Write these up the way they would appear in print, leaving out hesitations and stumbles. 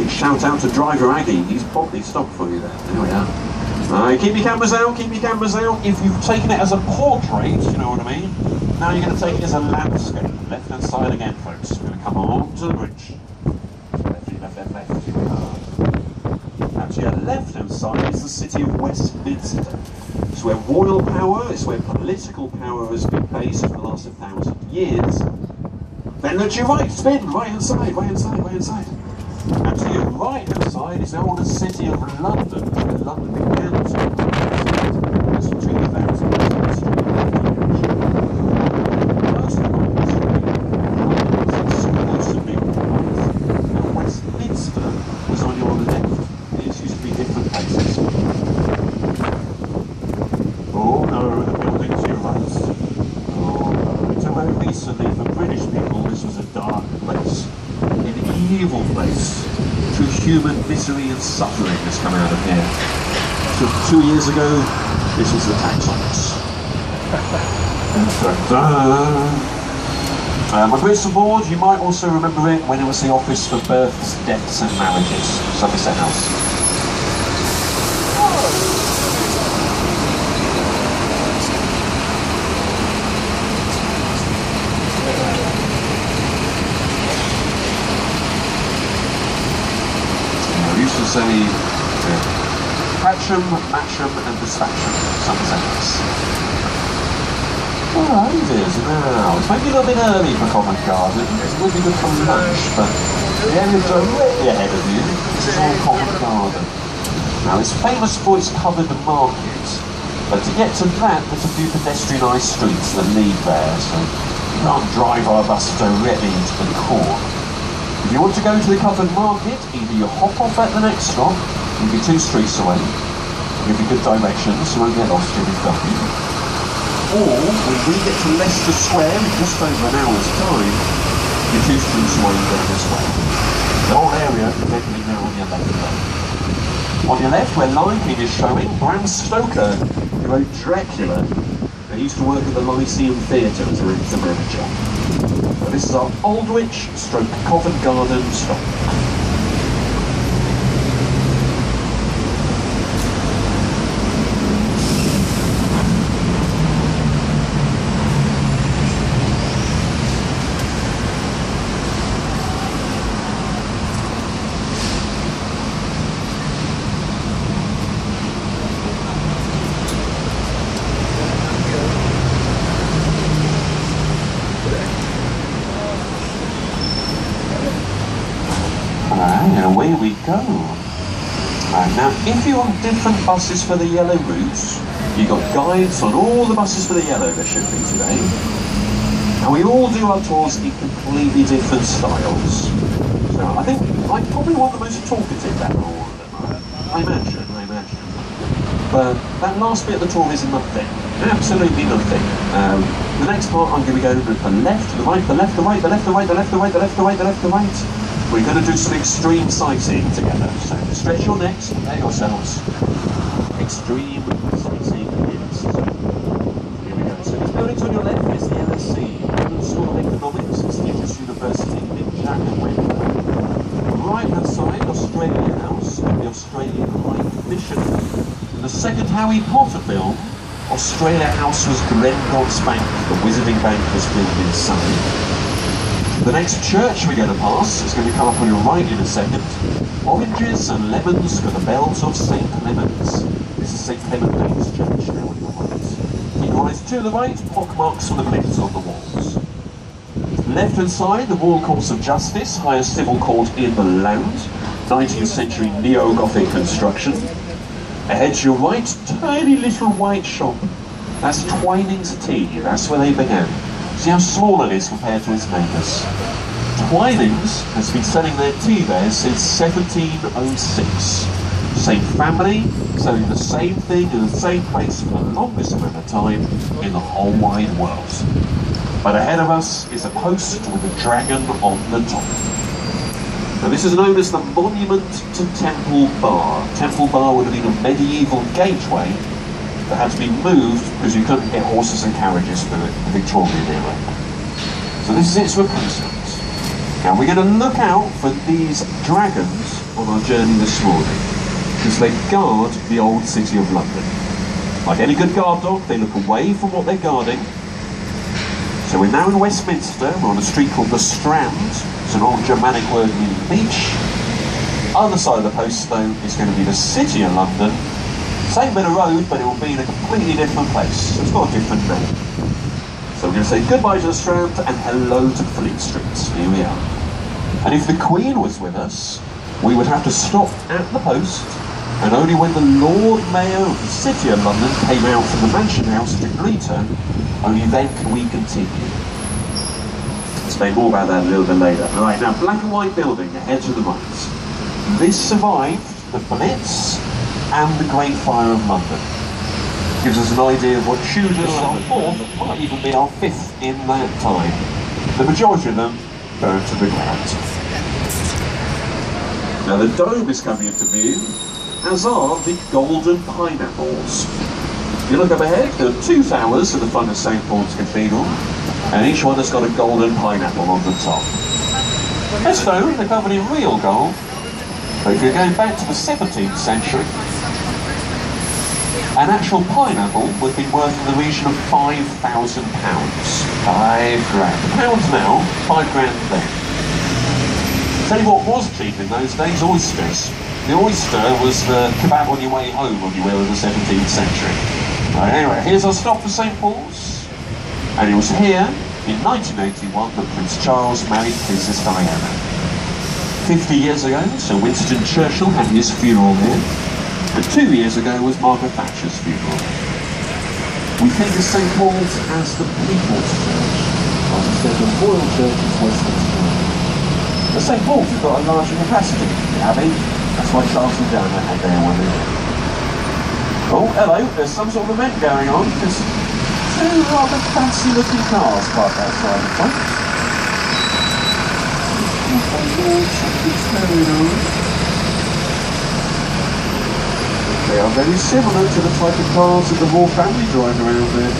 Big shout out to driver Aggie, he's properly stopped for you there. There we are. Keep your cameras out, keep your cameras out. If you've taken it as a portrait, you know what I mean, now you're going to take it as a landscape. Left hand side again, folks. We're going to come on to the bridge. Left, here we are. Now to your left hand side is the city of Westminster. It's where royal power, it's where political power has been based for the last 1,000 years. Then look to your right, spin, right hand side, right hand side, right hand side. And to your right hand side is now the city of London, where London began to be. It's 2,000 years history. Most of my history, London was exclusively on the right, and Westminster was on your left. These used to be different places. Oh no, the building to your right. Oh no, until very recently for British people this was a dark place. An evil place. True human misery and suffering has come out of here. So 2 years ago, this was the tax office. My crystal board, you might also remember it when it was the office for births, deaths and marriages. Somerset House. Say Pratcham, Matcham and Dispatcham, Somerset House. Alright, it is now. It's maybe a little bit early for Covent Garden. It would be good for lunch, but the area directly ahead of you, this is all Covent Garden. Now it's famous for its covered market, but to get to that there's a few pedestrianised streets that lead there, so you can't drive our bus directly into the core. If you want to go to the covered market, either you hop off at the next stop, you'll be 2 streets away, give you good directions so you won't get lost in the W. Or, when we get to Leicester Square in just over an hour's time, you're 2 streets away going this way. The whole area is definitely now on your left though. On your left, where lighting is showing, Bram Stoker, who wrote Dracula, and used to work at the Lyceum Theatre as a manager. So this is our Aldwych / Covent Garden stop. And away we go. Now, if you're on different buses for the yellow routes, you've got guides on all the buses for the yellow there should be today. And we all do our tours in completely different styles. So I think I probably want the most talkative out of all of them. I imagine. But that last bit of the tour is nothing. Absolutely nothing. The next part I'm going to go to the left, the right, the left, the right, the left, the right, the left, the right, the left, the right, the left, the right. We're going to do some extreme sightseeing together. So stretch your necks, prepare yourselves. Extreme sightseeing is. Here we go. So these buildings on your left is the LSE, London School of Economics, it's the British University in Jackman. Right hand side, Australia House, the Australian High Commission. And the second Harry Potter film, Australia House was Glengott's Bank, the Wizarding Bank was built in Surrey. The next church we're going to pass is going to come up on your right in a second. Oranges and lemons for the bells of St. Clement's. This is St. Clement Danes Church now on your right. Keep your eyes to the right, pockmarks on the glyphs on the walls. Left hand side, the Royal Courts of Justice, highest civil court in the land. 19th century neo-Gothic construction. Ahead to your right, tiny little white shop. That's Twining's Tea, that's where they began. See how small it is compared to its neighbours. Twinings has been selling their tea there since 1706. Same family, selling the same thing in the same place for the longest amount of time in the whole wide world. But ahead of us is a post with a dragon on the top. Now this is known as the Monument to Temple Bar. Temple Bar would have been a medieval gateway that had to be moved because you couldn't get horses and carriages through it in the Victorian era. So this is its replacement. Now we're going to look out for these dragons on our journey this morning, because they guard the old city of London. Like any good guard dog, they look away from what they're guarding. So we're now in Westminster. We're on a street called the Strand. It's an old Germanic word meaning beach. Other side of the post, though, is going to be the city of London. Same bit of road, but it will be in a completely different place. So it's got a different name. So we're going to say goodbye to the Strand and hello to Fleet Street. Here we are. And if the Queen was with us, we would have to stop at the post, and only when the Lord Mayor of the City of London came out from the Mansion House to greet her, only then can we continue. I'll explain more about that a little bit later. Alright, now black and white building ahead to the right. This survived the Blitz and the Great Fire of London. Gives us an idea of what Tudors our fourth, might even be our fifth in that time. The majority of them burned to the ground. Now the dome is coming into view, as are the golden pineapples. If you look up ahead, there are two towers at the front of St. Paul's Cathedral, and each one has got a golden pineapple on the top. They're stone, they're covered in real gold, but if you're going back to the 17th century, an actual pineapple would be worth in the region of £5,000. £5 grand. Pounds now, £5 grand then. Tell you what was cheap in those days, oysters. The oyster was the kebab on your way home, if you will, in the 17th century. Right, anyway, here's our stop for St. Paul's. And it was here, in 1981, that Prince Charles married Princess Diana. 50 years ago, Sir Winston Churchill had his funeral here. And 2 years ago was Margaret Thatcher's funeral. We think of St. Paul's as the People's Church, while instead the Royal Church is Westminster. The St. Paul's has got a larger capacity than the Abbey. That's why Charles and Diana had their one in it. Oh, hello, there's some sort of event going on. There's two rather fancy-looking cars parked outside the front. Something's going on. They are very similar to the type of cars that the royal family drive around there.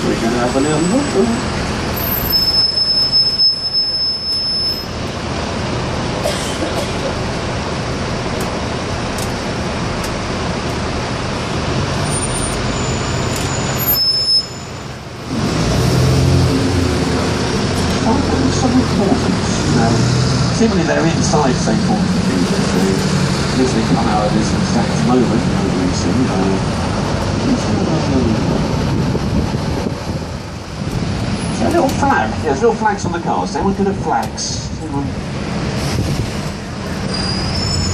We're going to have a little look at them. Some importance. Now, similarly, they're inside St. Paul's Cathedral. As they come out of this exact moment, so a little flag, yeah, there's little flags on the cars. Anyone good at flags? Anyone?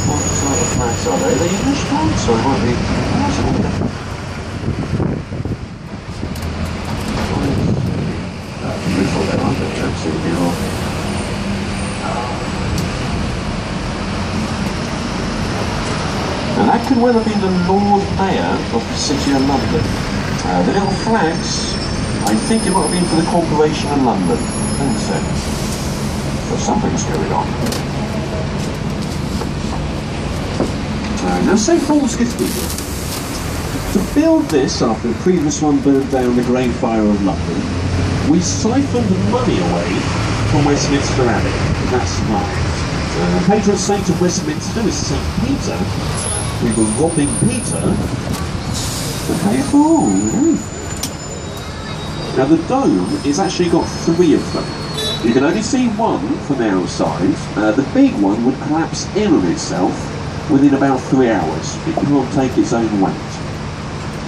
What sort of flags are they? Are they English flags or might be? Beautiful, they aren't they? Absolutely beautiful. And that could well have been the Lord Mayor of the City of London. The little flags, I think it might have been for the Corporation of London. I think so. So something's going on. Now St. Paul's Cathedral. To build this after the previous one burned down the Great Fire of London, we siphoned money away from Westminster Abbey. That's right. Patron saint of Westminster is St. Peter. We were robbing Peter to pay for all. Now the dome is actually got 3 of them. You can only see one from outside. The big one would collapse in on itself within about 3 hours. It can't take its own weight.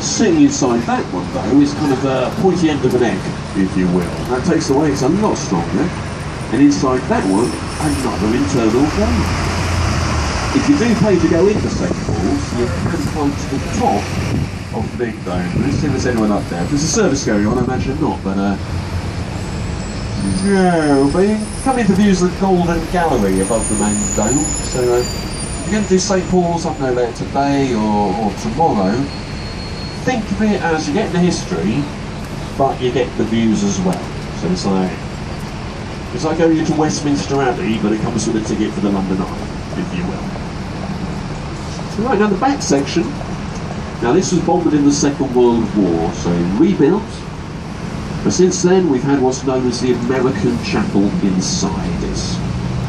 Sitting inside that one though is kind of a pointy end of an egg, if you will. That takes the weight, it's a lot stronger. And inside that one, another internal flame. If you do pay to go into St. Paul's, you can climb to the top of the big dome. Let's see if there's anyone up there. If there's a service going on, I imagine not, but no, but you come into views of the Golden Gallery above the main dome. So if you're going to do St. Paul's, I don't know, later today or tomorrow, think of it as you get the history, but you get the views as well. So it's like going into Westminster Abbey, but it comes with a ticket for the London Eye, if you will. Right, now the back section, now this was bombed in the Second World War, so rebuilt, but since then we've had what's known as the American Chapel inside. It's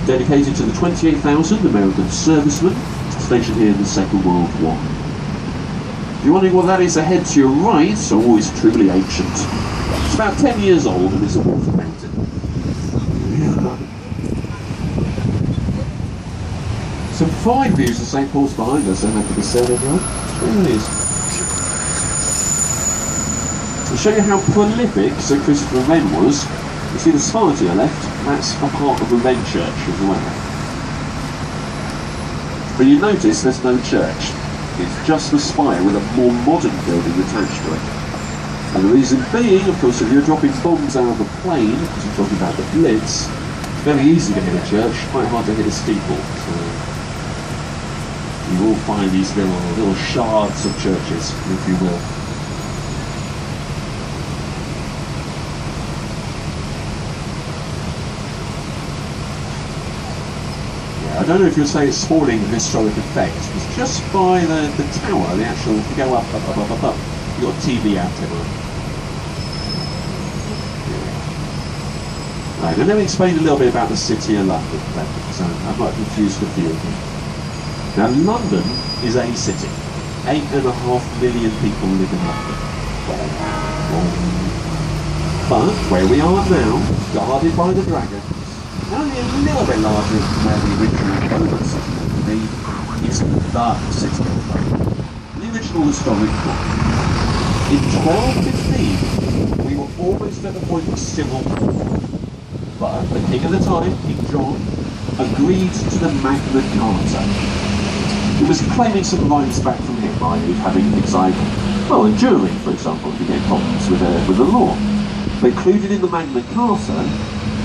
dedicated to the 28,000 American servicemen stationed here in the Second World War. If you're wondering what that is ahead to your right, so always truly ancient. It's about 10 years old and it's a water fountain. Some fine views of St Paul's behind us, don't have to be said, everyone. It really is. To show you how prolific Sir Christopher Wren was, you see the spire to your left, that's a part of the Wren Church as well. But you notice there's no church. It's just the spire with a more modern building attached to it. And the reason being, of course, if you're dropping bombs out of a plane, because you're talking about the Blitz, it's very easy to hit a church, quite hard to hit a steeple. So you will find these little shards of churches, if you will. I don't know if you'll say it's spoiling the historic effect. It's just by the tower, the actual, if you go up, you've got TV out everywhere. Right, and let me explain a little bit about the City of London, because I might confuse a few of you. Now, London is a city. 8.5 million people live in London. But where we are now, guarded by the dragon, only a little bit larger than where the original Roman city used to be, is the City of London, the original historic one. In 1215, we were almost at the point of civil war, but the king of the time, King John, agreed to the Magna Carta. He was claiming some rights back from him by having things like, well, a jury, for example, if you get problems with the law. But included in the Magna Carta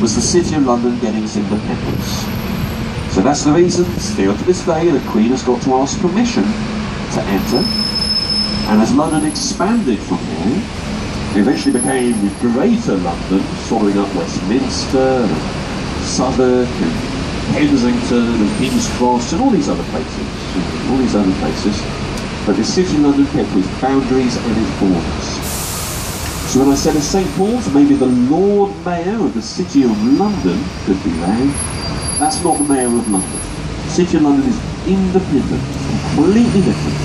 was the City of London getting its independence. So that's the reason, still to this day, the Queen has got to ask permission to enter. And as London expanded from here, it eventually became Greater London, swallowing up Westminster, and Southwark, and Kensington, and King's Cross, and all these other places. But the City of London kept its boundaries and its borders. So when I said of St Paul's, maybe the Lord Mayor of the City of London could be there. That's not the Mayor of London. The City of London is independent, completely different.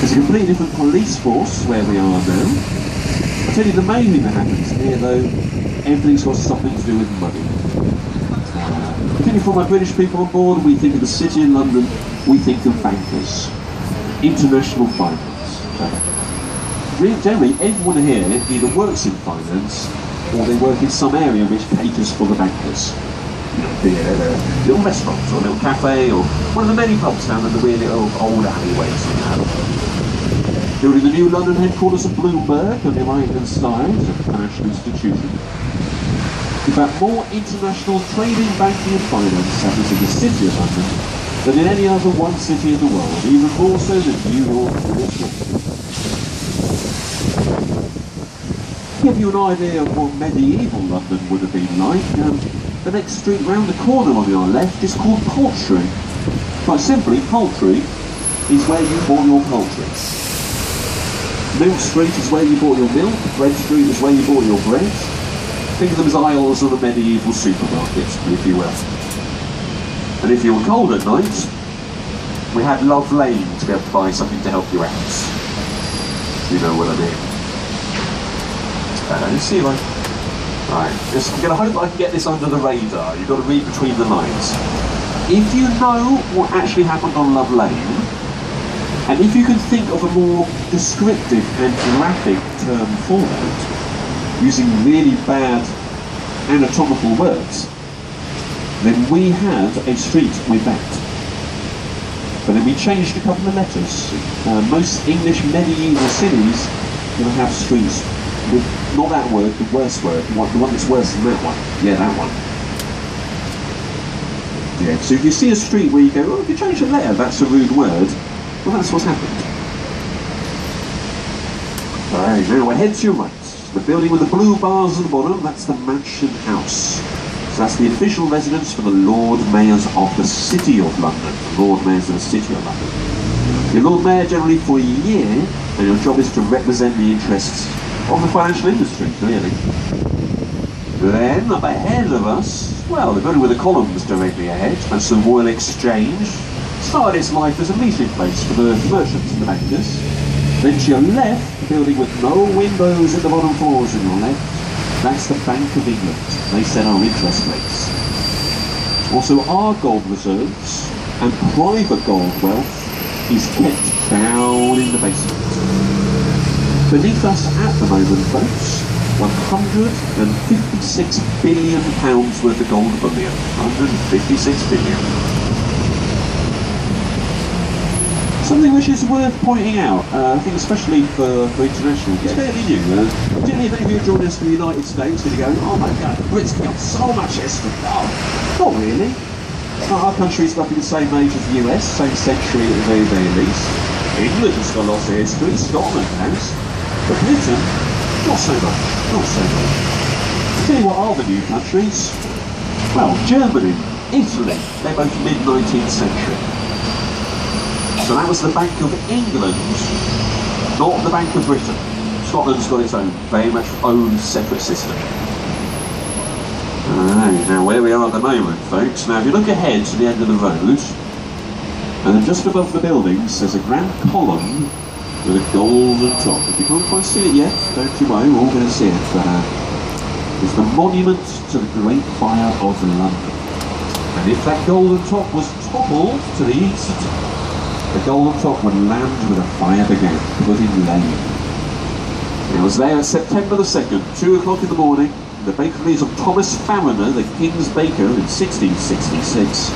There's a completely different police force where we are now. I'll tell you the main thing that happens here though, everything's got something to do with money. Particularly for my British people on board, we think of the City of London, we think of bankers, international finance. Generally, everyone here either works in finance or they work in some area which caters for the bankers. Be it a little restaurant or a little cafe or one of the many pubs down in the really old alleyways we have. Building the new London headquarters of Bloomberg on the right-hand side is a financial institution. In fact, more international trading, banking and finance happens in the City of London than in any other one city in the world, even more so than New York or Washington. To give you an idea of what medieval London would have been like, the next street round the corner on your left is called Poultry. Quite simply, Poultry is where you bought your poultry. Milk Street is where you bought your milk, Bread Street is where you bought your bread. Think of them as aisles of a medieval supermarket, if you will. And if you were cold at night, we had Love Lane to be able to buy something to help you out. You know what I mean. Let's see if I... Right, I'm going to hope I can get this under the radar. You've got to read between the lines. If you know what actually happened on Love Lane, and if you can think of a more descriptive and graphic term for that, using really bad anatomical words, then we have a street with that. But then we changed a couple of letters. Most English medieval cities will have streets with not that word, the worst word, the one that's worse than that one. Yeah, that one. Yeah, so if you see a street where you go, oh, if you change a letter, that's a rude word, well, that's what's happened. Alright, now we're head to your right. The building with the blue bars at the bottom, that's the Mansion House. So that's the official residence for the Lord Mayors of the City of London. The Lord Mayors of the City of London. You're Lord Mayor generally for a year, and your job is to represent the interests of the financial industry, really. Then, up ahead of us, well, the building with the columns directly ahead, that's the Royal Exchange. Started its life as a meeting place for the merchants and the bankers. Then to your left, the building with no windows at the bottom floors on your left, that's the Bank of England. They set our interest rates. Also, our gold reserves and private gold wealth is kept down in the basement. Beneath us at the moment, folks, £156 billion worth of gold bullion. 156 billion. Something which is worth pointing out, I think especially for international guests, it's fairly new. Particularly if any of you join us from the United States and you're going, oh my god, Brits got so much history. Oh, not really. Our country's roughly the same age as the US, same century at the very, very least. England's got lots of history, Scotland has. But Britain, not so much, not so much. I'll tell you what are the new countries? Well, Germany, Italy, they're both mid-19th century. So that was the Bank of England, not the Bank of Britain. Scotland's got its own, very much own separate system. Alright, now where we are at the moment, folks. Now if you look ahead to the end of the road, and just above the buildings there's a grand column with a golden top. If you can't quite see it yet, don't you worry, we're all going to see it. But it's the monument to the Great Fire of London. And if that golden top was toppled to the east, the golden top would land where the fire began, Pudding Lane. It was there September the 2nd, 2 o'clock in the morning, the bakeries of Thomas Fariner, the King's Baker, in 1666.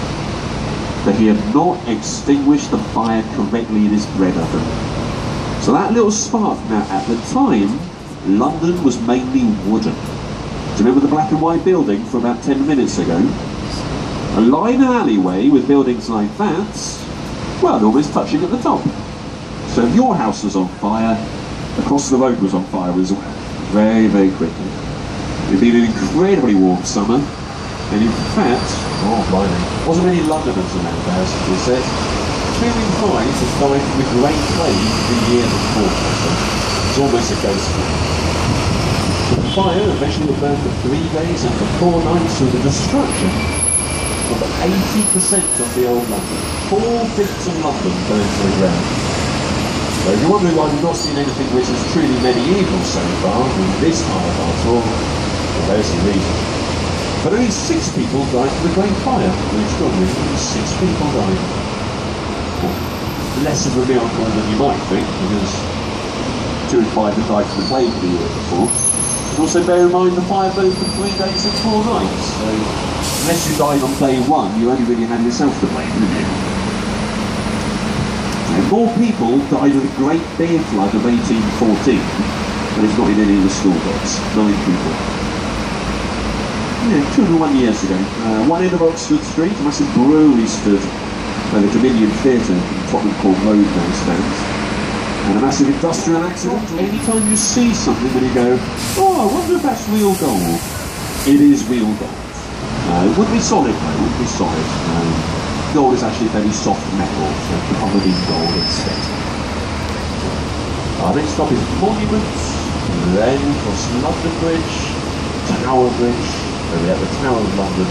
But he had not extinguished the fire correctly in his bread oven. So that little spark, now at the time, London was mainly wooden. Do you remember the black and white building from about 10 minutes ago? A line and alleyway with buildings like that, well, they're always touching at the top. So if your house was on fire, across the road was on fire as well, very, very quickly. It'd been an incredibly warm summer, and in fact, oh blimey, wasn't many Londoners around the house, as we said. 2 in 5 have died with great plague the year before, so it's almost a ghost town. The fire eventually would burn for 3 days and for 4 nights with the destruction of 80% of the old London. 4/5 of London burned to the ground. So if you're wondering why we've not seen anything which is truly medieval so far in this part of our tour, well, there's the reason. But only 6 people died from the Great Fire. Extraordinary, only 6 people died. Well, less of a miracle than you might think, because 2 in 5 had died from the plague the year before. And also bear in mind the fire burned for 3 days and 4 nights. So unless you died on day 1, you only really had yourself to blame, didn't you? And more people died of the Great Beer Flood of 1814 than is not in any of the school books. 9 people. Yeah, 201 years ago. One end of Oxford Street, a massive brewery stood where the Dominion Theatre in Tottenham Court Road now stands. And a massive industrial accident. Anytime you see something and you go, oh, I wonder if that's real gold. It is real gold. It wouldn't be solid though, it wouldn't be solid. Gold is actually a very soft metal, so covered in gold instead. Our next stop is Monuments, then across London Bridge, Tower Bridge, and we have the Tower of London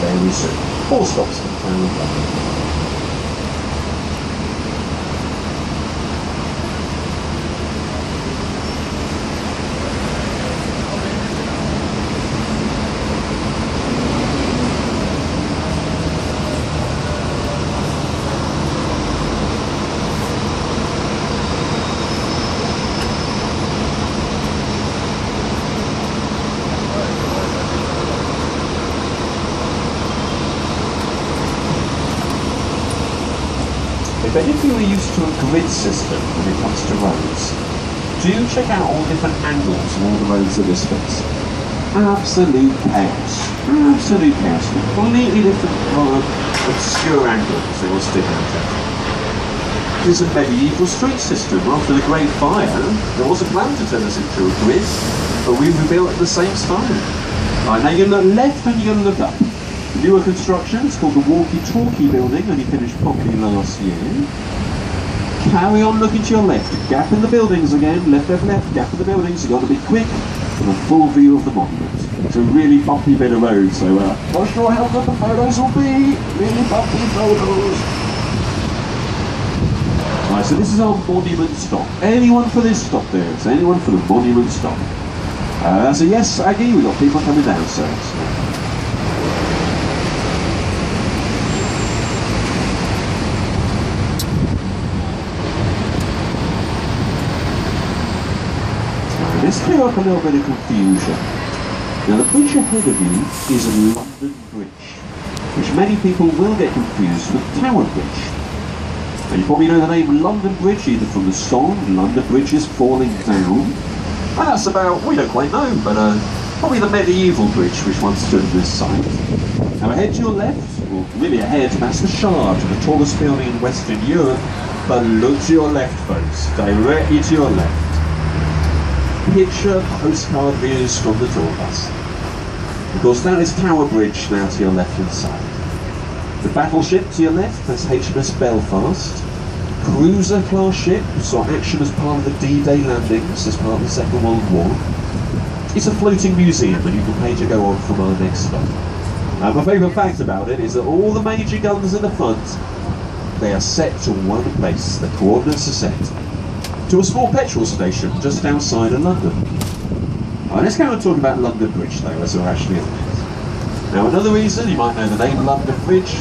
very soon. 4 stops for the Tower of London. But if you were used to a grid system when it comes to roads, do check out all different angles of all the roads of this place. Absolute chaos. Absolute chaos. Completely different, obscure angles they will stick out at. It is a medieval street system. After the Great Fire, there was a plan to turn us into a grid, but we rebuilt at the same style. Right, now you're going to look left and you're going to look up. Newer construction, it's called the Walkie-Talkie Building, only finished properly last year. Carry on looking to your left, gap in the buildings again, left, left, left, gap in the buildings, you've got to be quick, and a full view of the monument. It's a really bumpy bit of road, so not sure how good the photos will be. Really bumpy photos. Right, so this is our monument stop. Anyone for this stop there? Is anyone for the monument stop? So yes, Aggie, we've got people coming down, so. Let's clear up a little bit of confusion. Now the bridge ahead of you is a London Bridge, which many people will get confused with Tower Bridge. And you probably know the name London Bridge either from the song London Bridge is Falling Down. And that's about, we don't quite know, but probably the medieval bridge which once stood at this site. Now ahead to your left, well really ahead, that's the Shard, the tallest building in Western Europe, but look to your left folks, directly to your left. Picture postcard views from the tour bus. Of course that is Tower Bridge now to your left hand side. The battleship to your left, that's HMS Belfast. Cruiser class ship saw action as part of the D-Day landings as part of the Second World War. It's a floating museum and you can pay to go on from our next stop. My favourite fact about it is that all the major guns in the front, they are set to one place, the coordinates are set to a small petrol station just outside of London. Let's go and talk about London Bridge though, as we're actually on it. Now another reason you might know the name London Bridge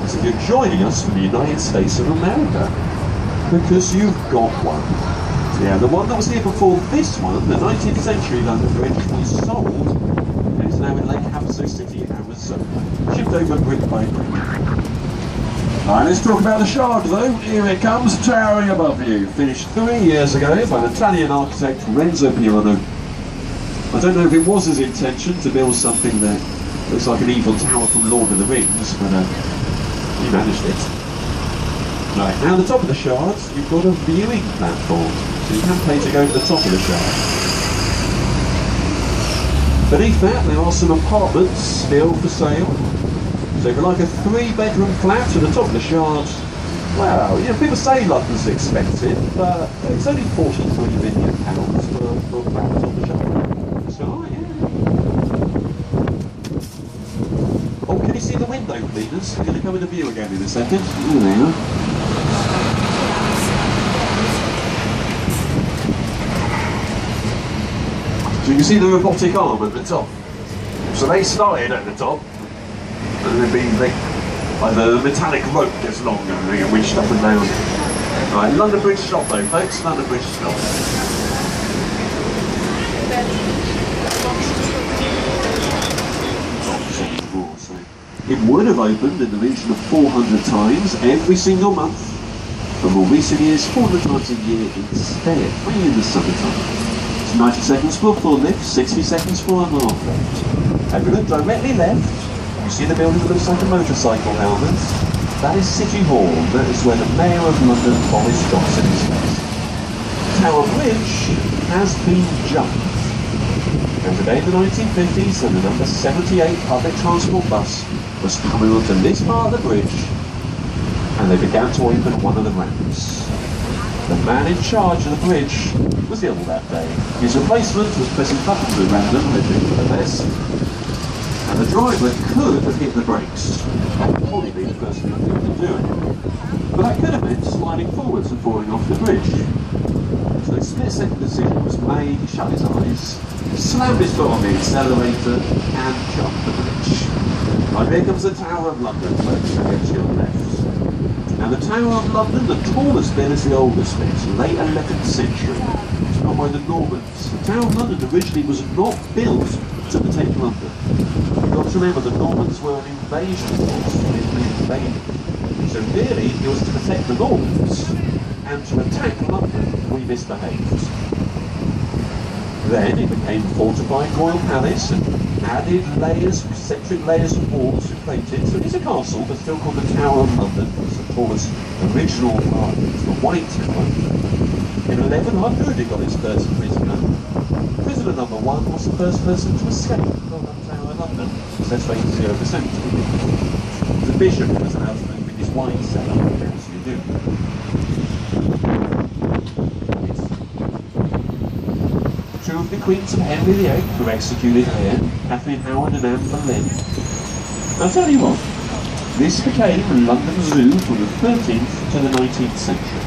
is if you're joining us from the United States of America, because you've got one. Yeah, the one that was here before this one, the 19th century London Bridge, was sold and is now in Lake Havasu City, Arizona, shipped over brick by brick. Alright, let's talk about the Shard though. Here it comes, towering above you. Finished 3 years ago by the Italian architect Renzo Piano. I don't know if it was his intention to build something that looks like an evil tower from Lord of the Rings, but he managed it. Right, now at the top of the Shard, you've got a viewing platform, so you can pay to go to the top of the Shard. Beneath that, there are some apartments still for sale. So if you like a 3-bedroom flat to the top of the Shard, well, you know, people say London's expensive, but it's only £43 million for a flat on top of the Shard. So, yeah. Oh, can you see the window cleaners? We're going to come into view again in a second. There they are. So you can see the robotic arm at the top. So they started at the top. And they've been, like the metallic rope gets longer and they get wished up and down. Right, London Bridge stop though, folks. London Bridge stop. It would have opened in the region of 400 times every single month. But more recent years, 400 times a year instead, only in the summertime. It's 90 seconds for a full lift, 60 seconds for a half lift. And if you look directly left, you see the building that looks like a motorcycle helmet? That is City Hall. That is where the Mayor of London, Boris Johnson, is based. Tower Bridge has been jumped. And today in the 1950s, and the number 78 public transport bus was coming onto this part of the bridge, and they began to open one of the ramps. The man in charge of the bridge was ill that day. His replacement was pressing buttons at random, hoping for the best. And the driver could have hit the brakes. That would probably be the first thing to do. But that could have meant sliding forwards and falling off the bridge. So a split-second decision was made. He shut his eyes, slammed his foot on the accelerator, and jumped the bridge. Right, here comes the Tower of London, folks, again to your left. Now the Tower of London, the tallest bit is the oldest bit, late 11th century. It's built by the Normans. The Tower of London originally was not built to protect London. You've got to remember the Normans were an invasion force, they invaded. So really, it was to protect the Normans, and to attack London, we misbehaved. Then it became fortified royal palace and added layers, concentric layers of walls to create it. So it is a castle, but still called the Tower of London. It's the tallest original apartment, the White Tower. In 1100 it got its first prisoner. Prisoner number 1 was the first person to escape from the Tower of London. Success rate 0%. The bishop was allowed to move in his wine cellar, as you do. To two of the queens of Henry VIII were executed here, Catherine Howard and Anne Boleyn. I'll tell you what, this became London Zoo from the 13th to the 19th century.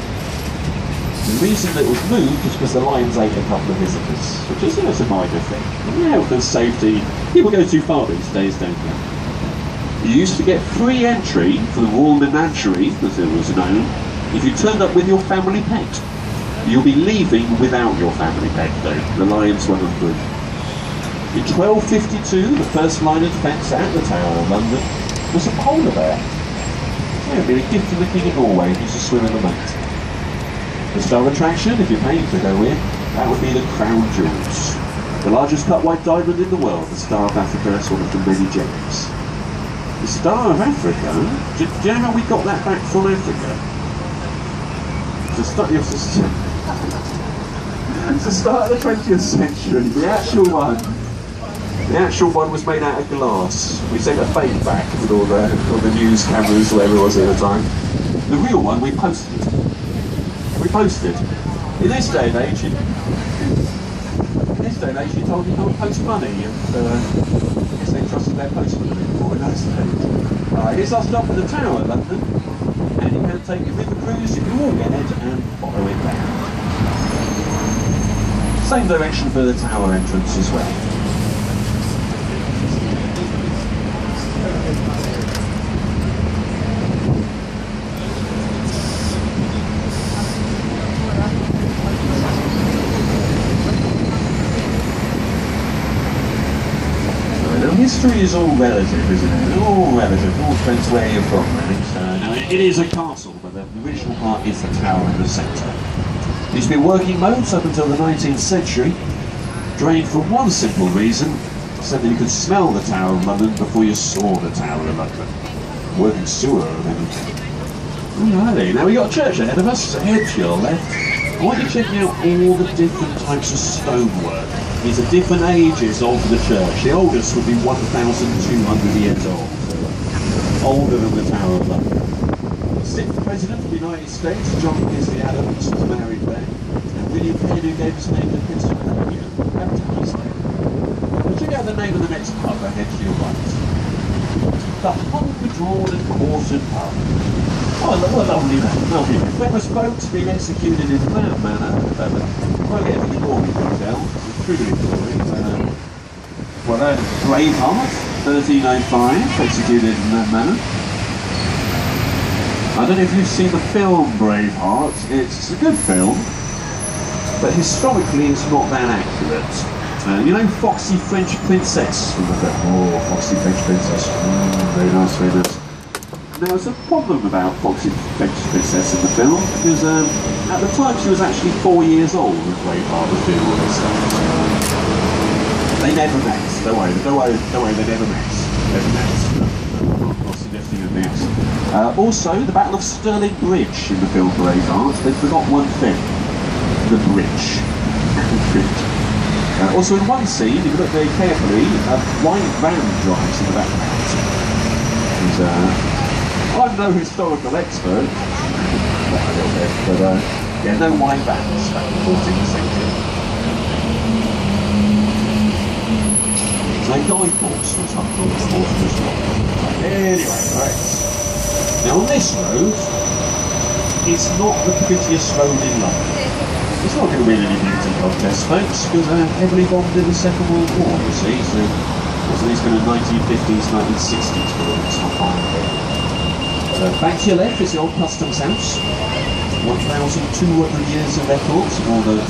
The reason that it was moved was because the lions ate a couple of visitors, which is, you know, a minor thing. Health and safety, people go too far these days, don't they? You used to get free entry for the Royal Menagerie, as it was known, if you turned up with your family pet. You'll be leaving without your family pet, though. The lions were good. In 1252, the first line of defence at the Tower of London was a polar bear. It would be a gift from the King of Norway, who used to swim in the moat. The star attraction, if you're paying to go in, that would be the Crown Jewels. The largest cut white diamond in the world, the Star of Africa, is one of the many gems. The Star of Africa? Do you know how we got that back from Africa? It's the start of the 20th century, the actual one was made out of glass. We sent a fake back with all the news cameras, whatever it was at the time. The real one we posted. In this day and age, you told you can't post money, and I guess they trusted their postman a bit more in those days. Here's our stop at the Tower of London, and you can take a river cruise, you can walk ahead and follow it down. Same direction for the tower entrance as well. History is all relative, isn't it? All relative, all depends where you're from, really. It is a castle, but the original part is the tower in the centre. It used to be working modes up until the 19th century, drained for one simple reason, so that you could smell the Tower of London before you saw the Tower of London. Working sewer of anything. Alrighty, now we've got a church ahead of us, head to your left. I want you to check out all the different types of stonework. These are different ages of the church. The oldest would be 1,200 years old, so older than the Tower of London. The 6th President of the United States, John Wesley Adams, was married there, and William Penn, who gave his name to Pennsylvania, baptized there. We'll check out the name of the next pub ahead to your right. The Hunker-Drawn and Quartered Pub. Oh, what a lovely name. Famous folks being executed in that manner. Won't get any more detail. Well, Braveheart, 1305, executed in that manner. I don't know if you've seen the film Braveheart. It's a good film, but historically it's not that accurate. You know Foxy French Princess from the film? Oh, Foxy French Princess. Very nice, very nice. There was a problem about Foxy French Princess in the film, because at the time she was actually 4 years old when Braveheart was doing all this stuff. They never met. Don't worry, they never met. I'm not suggesting anything else. Also, the Battle of Stirling Bridge in the film Braveheart, they forgot one thing. The bridge. Also in one scene, if you look very carefully, a white van drives in the background. And, I'm no historical expert, not a little bit, but yeah, no white vans back in the 14th century. So Guy Fawkes was up on the 4th as well. Anyway, right. Now on this road, it's not the prettiest road in London. It's not going to win any beauty contests, folks, because they're heavily bombed in the Second World War, you see, so it's going to 1950s, 1960s, but it's not fine here. Back to your left is the old customs house. 1,200 years of records and all the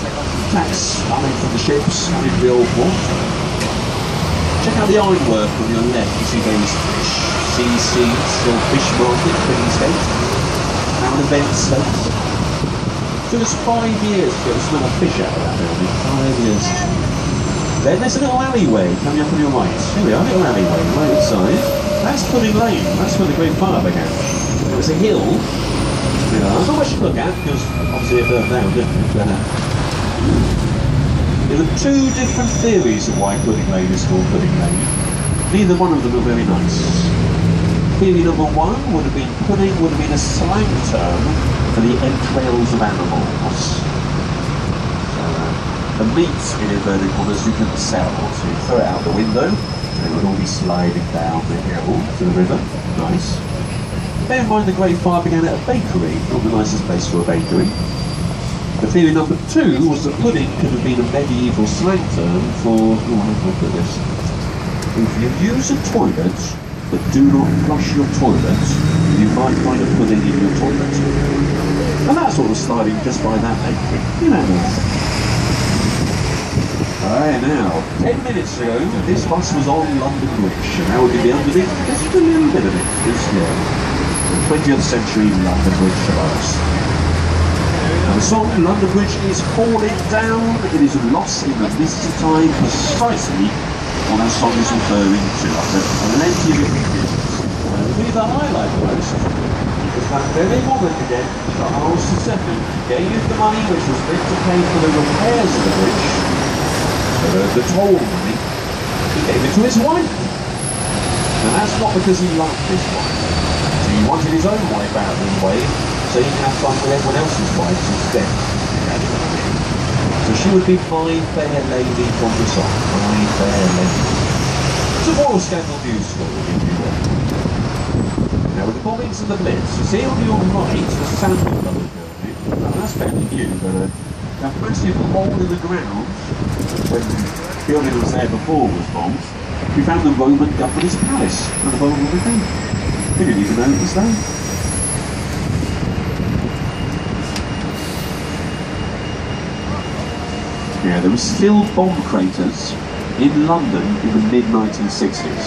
tax coming from the ships coming to the old port. Check out the ironwork on your left. You see those seas or fish market, Queensgate. Town event space. Took us 5 years to get the smell of fish out of that building. 5 years. Then there's a little alleyway coming up on your right. Here we are, a little alleyway right inside. That's Pudding Lane. That's where the Great Fire began. There was a hill. Not much to look at because obviously it burned down, didn't it? There are two different theories of why Pudding Lane is called Pudding Lane. Neither one of them are very nice. Theory number one would have been pudding would have been a slang term for the entrails of animals. So, the meat, in inverted commas, you couldn't sell. So you throw it out the window, and it would all be sliding down the hill to the river. Nice. Bear in mind the Great Fire began at a bakery, not the nicest place for a bakery. The theory number 2 was that pudding could have been a medieval slang term for, oh, how do I put this? If you use a toilet, but do not flush your toilet, you might find a pudding in your toilet. And that's what was sliding just by that bakery. You know that. Alright, now, 10 minutes ago, this bus was on London Bridge, and now we're going to be underneath just a little bit of it. Just, the 20th century London Bridge to us. Now the song London Bridge is falling down. It is lost in the mist of time precisely what that song is referring to. After plenty of different reasons. The thing that I like most is that very modern again, Charles II gave the money which was meant to pay for the repairs of the bridge, the toll money, he gave it to his wife. And that's not because he loved his wife. He wanted his own wife out of the way, so he can have fun with everyone else's wives instead. So she would be my fair lady from the song. My fair lady. It's a royal scandal news story, if you will. Now with the bombings and the blitz, you see on your right the Sandwich Building. Now that's fairly new, but a massive hole in the ground, when the building was there before was bombed, we found the Roman governor's palace at the bottom of the thing. We didn't even know it was there. Yeah, there were still bomb craters in London in the mid-1960s.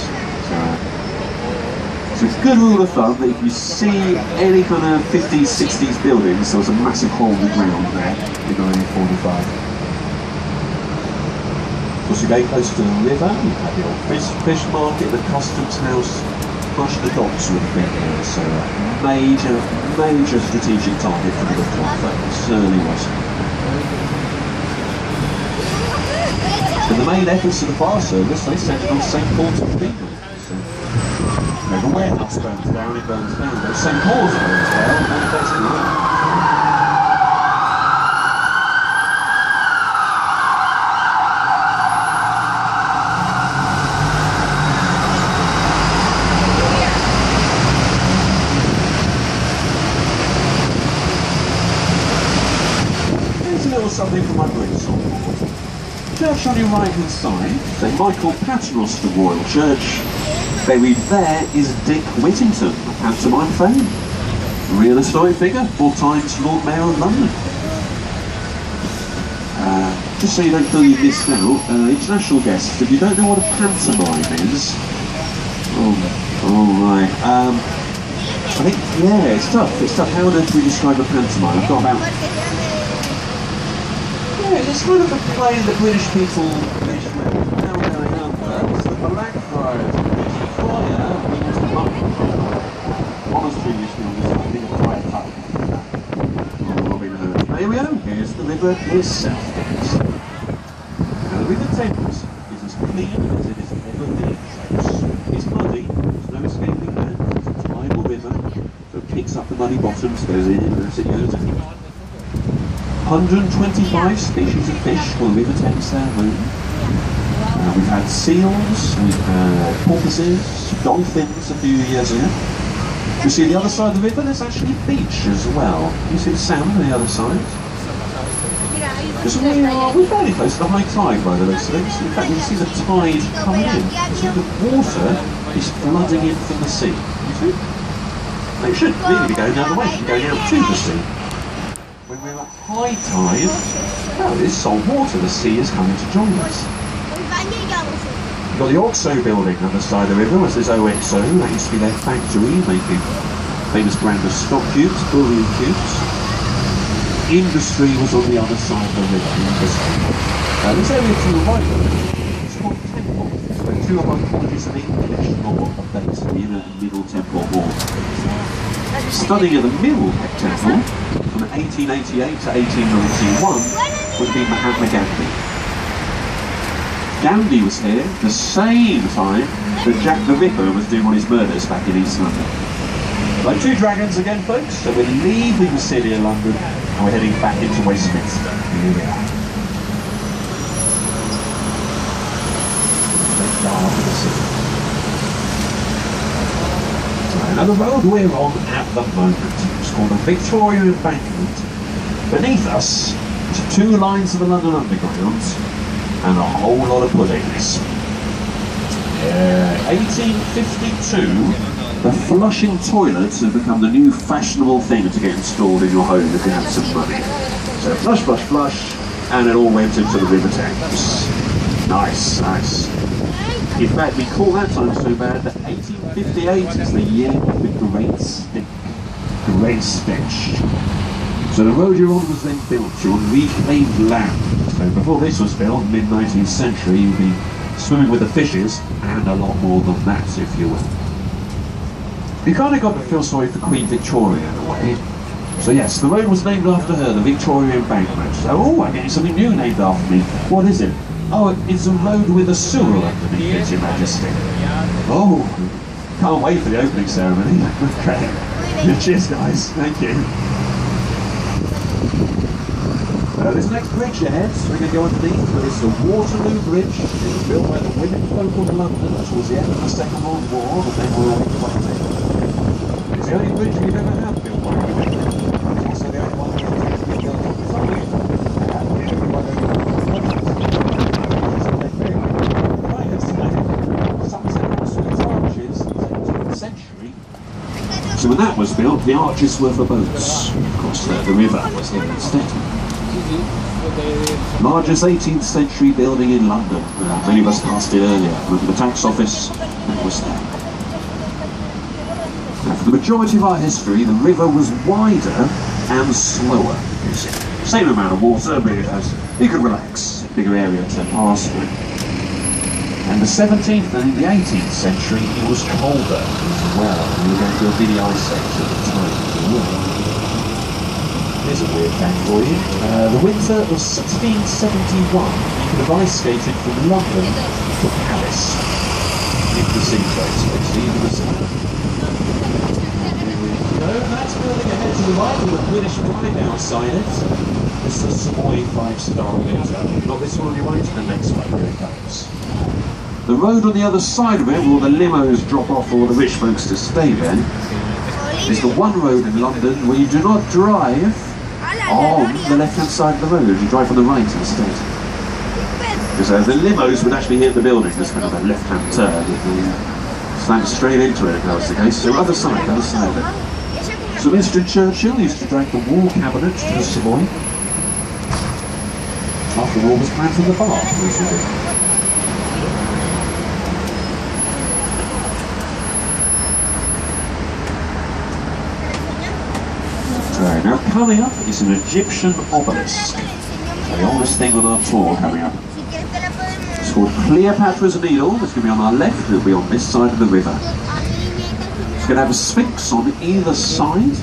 So it's a good rule of thumb that if you see any kind of 50s, 60s buildings, there was a massive hole in the ground there in 1945. Of course, you're very close to the river. You had the old fish market, the customs house. Much the docks would have been here, so major strategic target for the Luftwaffe. It certainly was. And the main efforts of the fire service, they centred on St Paul's Cathedral. So, the warehouse burns down, it burns down, but St Paul's burns down, and that's it. Something from my bridge song. Church on your right hand side, St Michael Paternos, the Royal Church. Buried there is Dick Whittington, pantomime fame. Real historic figure, 4 times Lord Mayor of London. Just so you don't feel you missed out, international guests, if you don't know what a pantomime is, alright, I think, yeah, it's tough, how on earth do we describe a pantomime? I've got about... Yeah, it's kind of a play that British people now going under. So the Blackfriars, British Friar means monk. Monastery used to be a big friar hut. Here we go, here's the river itself. Now the River Thames is as clean as it has ever been. It's muddy, there's no escaping that. It's a tidal river, so it picks up the muddy bottoms, goes in, and as it goes in. 125 species of fish will River Thames their home. We've had seals, we've had porpoises, dolphins a few years ago. You see the other side of the river, there's actually a beach as well. You see the sand on the other side? Because we're fairly close to the high tide by the looks of things. In fact, you can see the tide coming in. So the water is flooding in from the sea. You see? It should really be going the other way, it should be going out to the sea. When we're at high tide, well, it is salt water, the sea is coming to join us. You've got the OXO building on the side of the river, as there's OXO, that used to be their factory, making famous brand of stock cubes, bullion cubes. Industry was on the other side of the river, this area to the right of it, it's called Temple, where 2 of our colleges of English law are based in a Middle Temple Hall. Studying at the Middle Temple, from 1888 to 1891 would be Mahatma Gandhi. Gandhi was here the same time that Jack the Ripper was doing all his murders back in East London. Like 2 dragons again, folks, so we're leaving the city of London and we're heading back into Westminster. Here we are. heart of the city. Now the road we're on at the moment is called the Victoria Embankment. Beneath us is 2 lines of the London Underground and a whole lot of puddings. 1852, the flushing toilets have become the new fashionable thing to get installed in your home if you have some money. So flush, flush, flush, and it all went into the River Thames. Nice, nice. In fact, we call that time so bad that 1858 is the year of the Great Stick. Great Stitch. So the road you're on was then built. You're on reclaimed land. So before this was built, mid-19th century, you'd be swimming with the fishes, and a lot more than that, if you will. You kind of got to feel sorry for Queen Victoria in a way. So yes, the road was named after her, the Victoria Embankment. So, oh, I'm getting something new named after me. What is it? Oh, it's a road with a sewer underneath it, Your Majesty. Oh, can't wait for the opening ceremony. Okay. Cheers, guys. Thank you. This next bridge ahead, we're going to go underneath, but it's the Waterloo Bridge. It was built by the women folk of London towards the end of the Second World War, but then we're away from it. It's the only bridge we've ever had built by women. It's also the only one that has been built on its own. So when that was built, the arches were for boats. Of course, the river was here instead. Largest 18th century building in London. Many of us passed it earlier. Look at the tax office, that was there. Now, for the majority of our history, the river was wider and slower. Same amount of water, but you could relax. Bigger area to pass through. And the 17th and the 18th century, it was colder as well. We were going through a mini ice age at the time of the war. Here's a weird fact for you. The winter of 1671, you could have ice skated from London to Paris. In the sea, basically, even the sun. There we go. That's building ahead to the right with a British flag outside it. This is a Savoy 5-star hotel. Not this one, you wait, the next one, here it comes. The road on the other side of it, where all the limos drop off for all the rich folks to stay there, is the one road in London where you do not drive on the left-hand side of the road, you drive on the right instead. Because the limos would actually hit the building, just kind of a left-hand turn, slam straight into it if that was the case. So other side of it. So Winston Churchill used to drag the wall cabinet to the Savoy. After the war was planned from the bar, Right, now coming up is an Egyptian obelisk. The oldest thing on our tour coming up. It's called Cleopatra's Needle. It's going to be on our left, it'll be on this side of the river. It's going to have a sphinx on either side,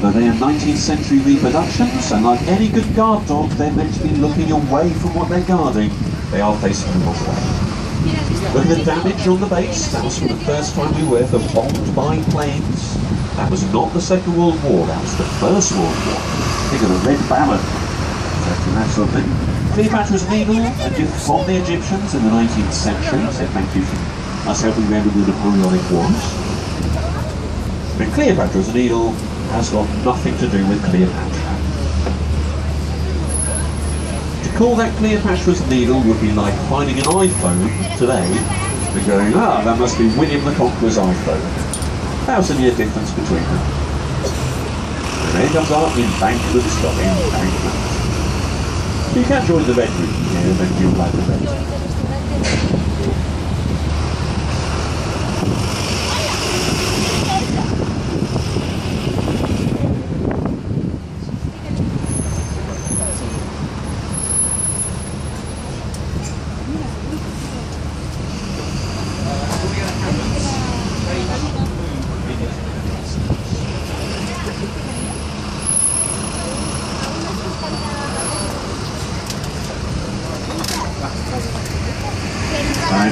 but they are 19th century reproductions, and like any good guard dog, they're meant to be looking away from what they're guarding. They are facing the wrong way. Look at the damage on the base. That was from the first time we were ever bombed by planes. That was not the Second World War, that was the First World War. Think of the Red Banner, that sort of thing. Cleopatra's Needle, a gift from the Egyptians in the 19th century, so thank you for us helping them with the Napoleonic Wars. But Cleopatra's Needle has got nothing to do with Cleopatra. To call that Cleopatra's Needle would be like finding an iPhone today and going, that must be William the Conqueror's iPhone. 1,000-year difference between them. And there comes our embankment stop, embankment. You can join the red room here, then you'll like the red.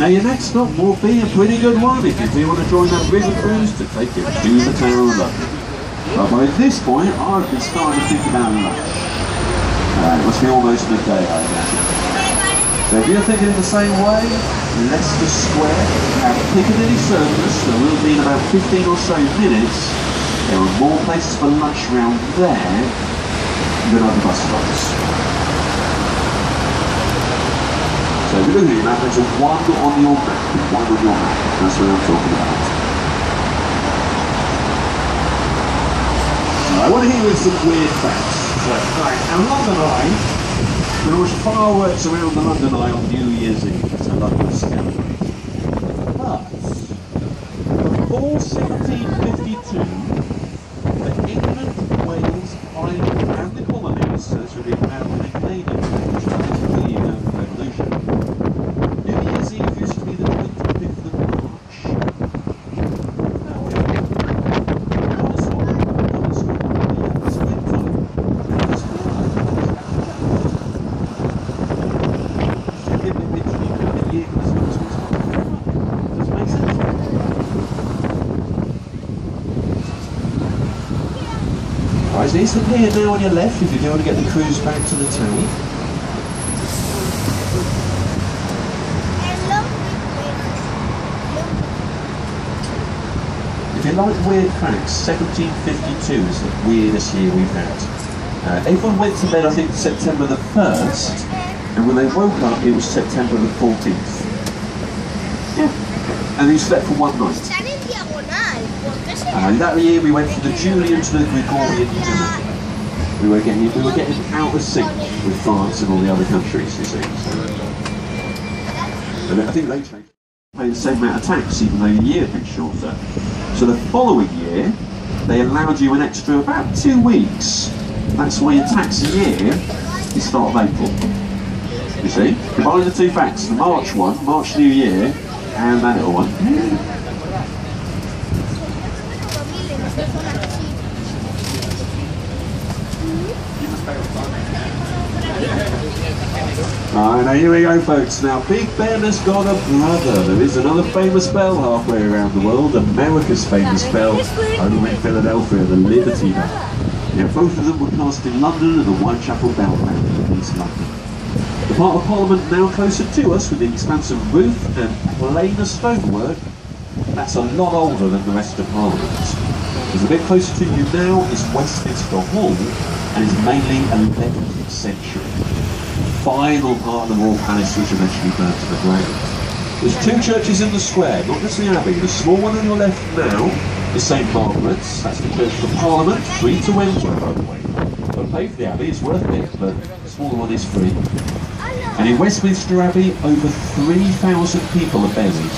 Now your next stop will be a pretty good one if you do want to join that river cruise to take you to the town of London. But by this point, I've been starting to think about lunch. It must be almost midday, I imagine. So if you're thinking in the same way, Leicester Square, and Piccadilly Circus. There will be in about 15 or so minutes. There are more places for lunch around there than other bus stops. So if you look at your map, there's a 1 on your map. 1 on your map. That's what I'm talking about. I want to hit you with some weird facts. So, right, now London Eye, there was fireworks around the London Eye on New Year's Eve. It's a London celebrate. But, before 1752, the England, Wales, Ireland and the colonies, so this would be American and Canadian, which was the Revolution, New Year's Eve used to be the 25th of March. Right, there's the pier now on your left if you do want to get the cruise back to the town. If you like weird facts, 1752 is the weirdest year we've had. Everyone went to bed, I think, September the 1st, and when they woke up, it was September the 14th. Yeah. And they slept for one night. That year we went from the Julian to the Gregorian dinner. We were getting out of sync with France and all the other countries, you see. And I think they changed. Pay the same amount of tax, even though the year had been shorter. So the following year, they allowed you an extra about 2 weeks. That's why your tax year is start of April. You see? Combine the two facts, the March one, March New Year, and that little one. Now here we go, folks. Now Big Ben has got a brother. There is another famous bell halfway around the world, America's famous bell over in Philadelphia, the Liberty Bell. Yeah, both of them were cast in London and the Whitechapel Bell Round in East London. The part of Parliament now closer to us with the expansive roof and plainer stonework, that's a lot older than the rest of Parliament. What's a bit closer to you now is Westminster Hall and is mainly 11th century. Final part of the Royal Palace which eventually burnt to the ground. There's 2 churches in the square, not just the Abbey. The small one on your left now is St Margaret's. That's the church for Parliament, free to enter, by the way. Don't pay for the Abbey, it's worth it, but the smaller one is free. And in Westminster Abbey, over 3,000 people are buried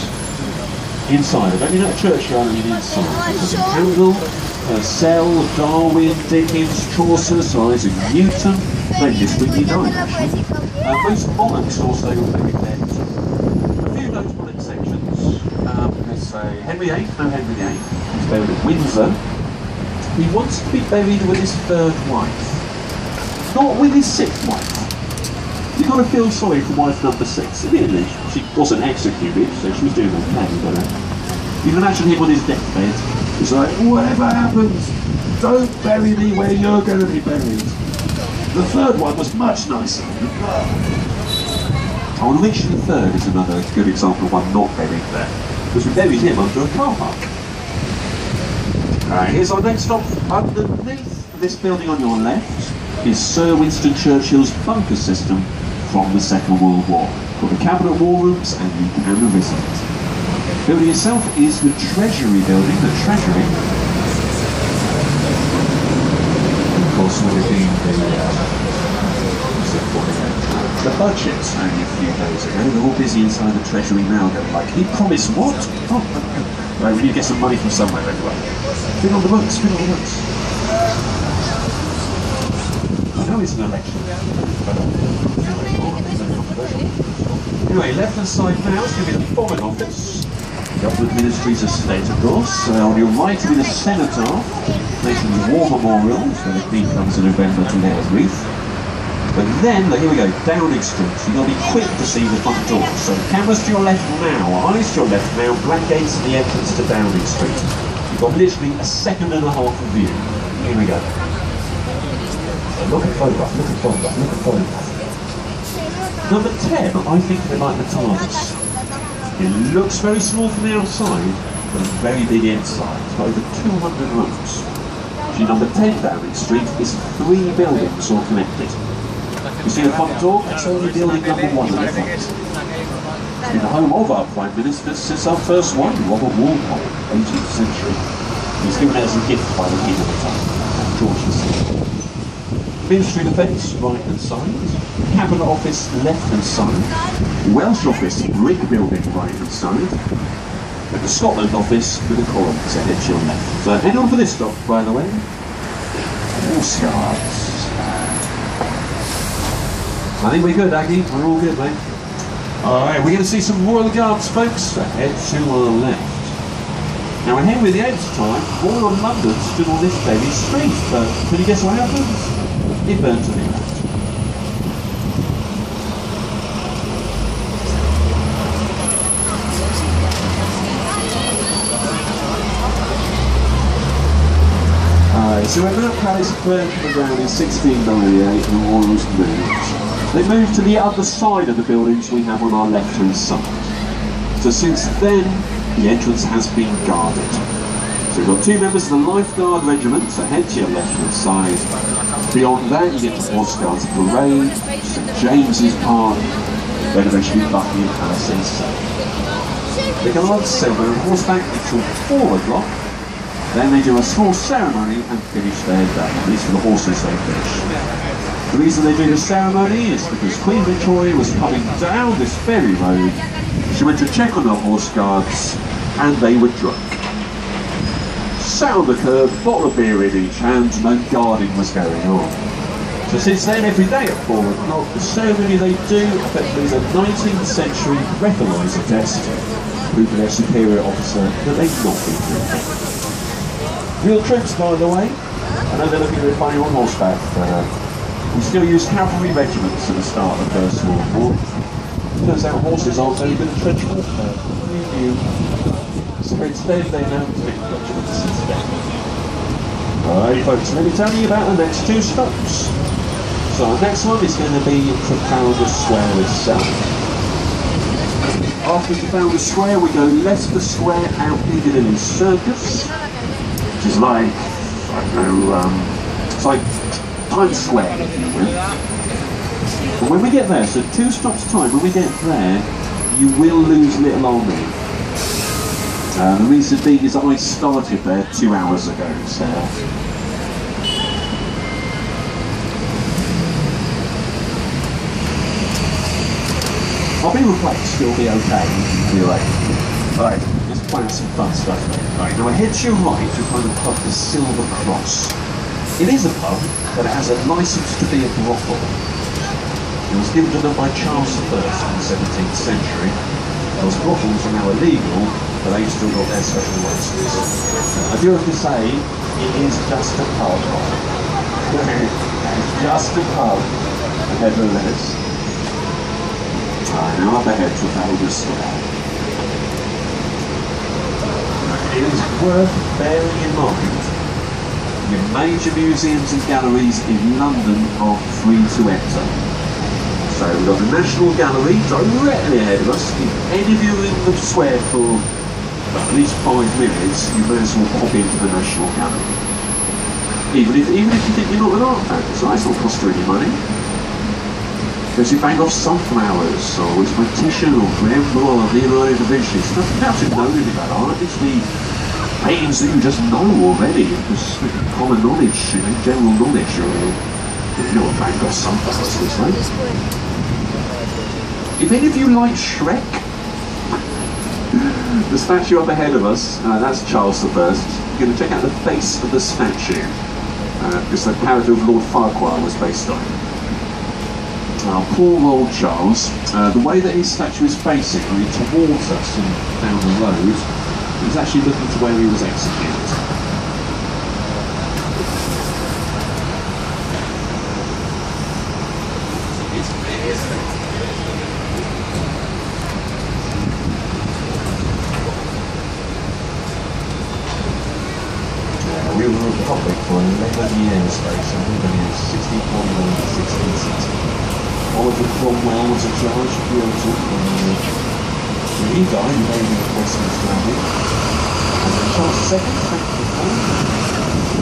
inside. I don't mean at a churchyard, I mean inside. There's a Handel, Purcell, Darwin, Dickens, Chaucer, Sir Isaac Newton. Played history, he died actually. Most monarchs also were buried there. A few notable exceptions. Let's say Henry VIII, no Henry VIII, he's buried at Windsor. He wants to be buried with his 3rd wife, not with his 6th wife. You kind of feel sorry for wife number 6. Admittedly, she wasn't executed, so she was doing okay, but you can imagine him on his deathbed. He's like, whatever happens, don't bury me where you're going to be buried. The 3rd one was much nicer. On Richard III is another good example of one not buried there, because we buried him under a car park. Here's our next stop. Underneath this building on your left is Sir Winston Churchill's bunker system from the Second World War, called the Cabinet War Rooms, and you can visit it. The building itself is the Treasury building, the Treasury. Of course, with it being the budget only a few days ago, they're all busy inside the Treasury now, going like, he promised what? Oh, right, we need to get some money from somewhere anyway. Fill on the books, fill on the books. I know it's an election. Anyway, left-hand side now is going to be the Foreign Office. Government Ministries of State, of course. On your right will be the Cenotaph, Nation's War Memorial, so the Queen comes in November to lay a wreath. But then, here we go, Downing Street. You've got to be quick to see the front door. So cameras to your left now, eyes to your left now, black gates at the entrance to Downing Street. You've got literally a 1.5 seconds of view. Here we go. So look at photograph, look at photograph, look at photograph. Number 10, I think they like the TARDIS. It looks very small from the outside, but it's very big inside. It's got over 200 rooms. Actually, number 10 Downing Street is 3 buildings all connected. You see the front door? That's only building number 1 at the front. It's been the home of our Prime Minister since our first one, Robert Walpole, 18th century. He was given it as a gift by the King at the time, George VI. Ministry Defence, right-hand side. Cabinet Office, left-hand side. Welsh Office, brick building, right-hand side. And the Scotland Office with a column to head to your left. So, anyone for this stop, by the way? Horse Guards. I think we're good, Aggie. We're all good, mate. Alright, we're going to see some Royal Guards, folks. Head to our left. Now, in Henry VIII's time, Royal London stood on this very street, but can you guess what happened? It burnt to the ground. So when that palace burned to the ground in 1698, the royals moved. They moved to the other side of the buildings we have on our left-hand side. So since then, the entrance has been guarded. So we've got 2 members of the Life Guard Regiment, so head to your left-hand side. Beyond that, you get the Horse Guards Parade, St James's Park, then eventually Buckingham Palace inside. The guards sail their horseback until 4 o'clock. Then they do a small ceremony and finish their day, at least for the horses they finish. The reason they do the ceremony is because Queen Victoria was coming down this ferry road. She went to check on the horse guards and they were drunk. Sat on the curb, bottle of beer in each hand, no guarding was going on. So since then, every day at 4 o'clock, the ceremony they do effectively is a 19th century breathalyzer test, proof to their superior officer that they've not been drinking. Real troops, by the way. I know they're looking at funny on horseback, but we still use cavalry regiments at the start of the First World War. Turns out horses aren't very good at trench warfare. So instead they now take regiments instead. Alright folks, let me tell you about the next 2 stops. So our next one is going to be Trafalgar Square itself. After Trafalgar Square we go Leicester Square out Piccadilly Circus. Which is like, I don't know, it's like Times Square, if you will. But when we get there, so 2 stops time, when we get there, you will lose little on me. The reason being is that I started there 2 hours ago, so... I'll be replaced, it'll be okay, you'll be right. Alright. Plan some fun stuff. Right, now ahead to your right, you'll find a pub, the Silver Cross. It is a pub, but it has a licence to be a brothel. It was given to them by Charles I in the 17th century. Those brothels are now illegal, but they've still got their special licence. I do have to say, it is just a pub. It's just a pub, nevertheless. Right, now up ahead to Trafalgar Square. It is worth bearing in mind your major museums and galleries in London are free to enter. So we've got the National Gallery directly ahead of us. If any of you are in the square for at least 5 minutes, you may as well pop into the National Gallery. Even if you think you're not an art fan, so that's not cost you any money. Because you bang off sunflowers, or it's my tissue, or Rembrandt, or Leonardo da Vinci. It's nothing about to know anything about art, it's the paintings that you just know already. Just common knowledge, you know, general knowledge. You know what Van Gogh's sunflowers looks like. If any of you like Shrek, the statue up ahead of us, that's Charles I. You're going to check out the face of the statue, because the character of Lord Farquhar was based on it. Poor old Charles, the way that his statue is facing, towards us and down the road, he's actually looking to where he was executed. We were a republic for 11 years, folks, 11 years, 1641 to 1660. Oliver Cromwell was in charge of Europe. He died in Westminster Abbey. And then Charles II,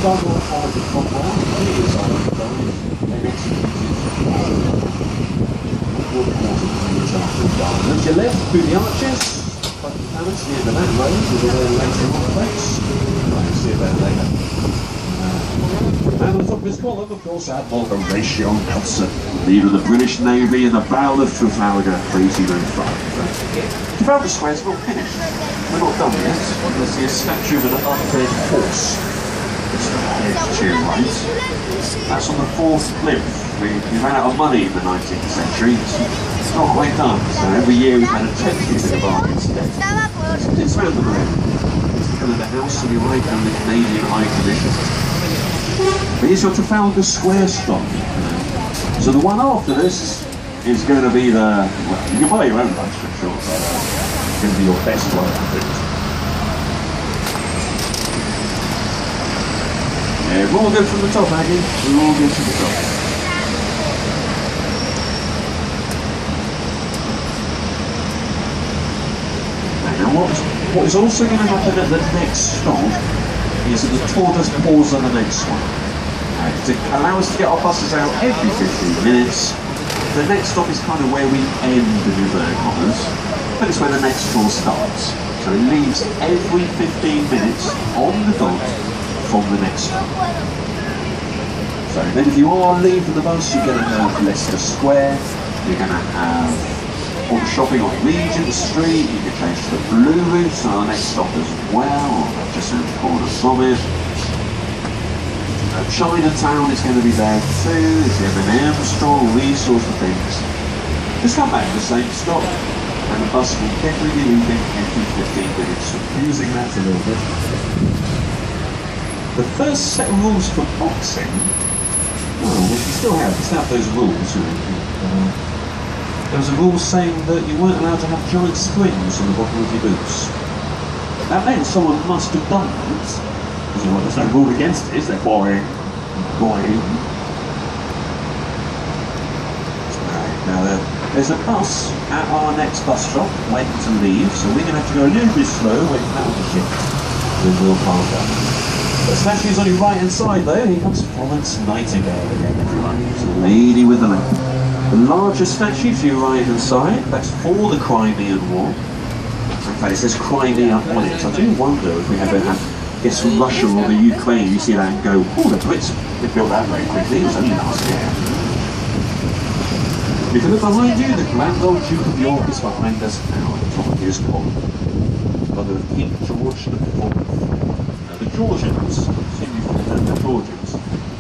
done all of the Cromwell, he is on the died, then executed. To your left, through the arches, Buckingham Palace, near the that road, with a later on place. You'll see about later. And on the top of his column, of course, Admiral Horatio Nelson, leader of the British Navy and the Battle of Trafalgar, 1805. Trafalgar Square's not finished. We're not done yet. You'll see a statue of an undead horse. It's to your right. That's on the fourth plinth. We ran out of money in the 19th century. It's not quite done. So every year we've had a 10th of our instead. It's round the room. It's kind of the house on your right and the Canadian High Commission. But here's your Trafalgar Square stop. So the one after this is going to be the, well, you can buy your own lunch for sure, but it's going to be your best one, I think. Yeah, we're all good from the top, Aggie. We're all good from the top. Now what is also going to happen at the next stop is that the tour does pause on the next one. To allow us to get our buses out every 15 minutes, the next stop is kind of where we end the inverted commas, but it's where the next tour starts. So it leaves every 15 minutes on the dot from the next stop. So then if you are leaving the bus, you're going to have Leicester Square, you're going to have all the shopping on Regent Street, you can change to the Blue Route, so our next stop as well, just around the corner from it. Chinatown is going to be there too, there's the M&M store, all these sorts of things. Just come back to the same stop, and the bus will definitely be leaving every 15 minutes, so using that a little bit. The first set of rules for boxing, well, we still have those rules. There was a rule saying that you weren't allowed to have giant springs on the bottom of your boots. That meant someone must have done that. There's no rule against it, is there? Boring. Now there's a bus at our next bus stop waiting to leave, so we're going to have to go a little bit slow, waiting for that one to shift. Then we'll park up. The statue's on your right hand side though. Here comes Florence Nightingale again, everyone. It's the lady with the lamp. The larger statue to your right hand side, that's for the Crimean War. In fact, it says Crimea on it. I do wonder if we ever have guests from Russia or the Ukraine, you see that and go, oh, the Brits, they built that very quickly, it was only last year. If you look behind you, the Grand Old Duke of York is behind us now at the top of his column. Brother of King George IV. The Georgians, the Georgians,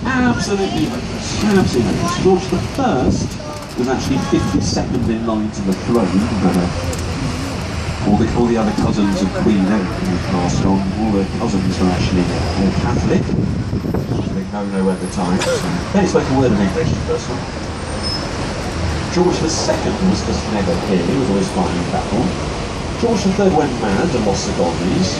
absolutely hopeless, absolutely hopeless. George I was actually 52nd in line to the throne, all the other cousins of Queen Mary who passed on, all the cousins were actually all Catholic, no at the time, so they spoke a word of English, the first one. George II was just never here, he was always fighting in battle. George III went mad and lost the colonies.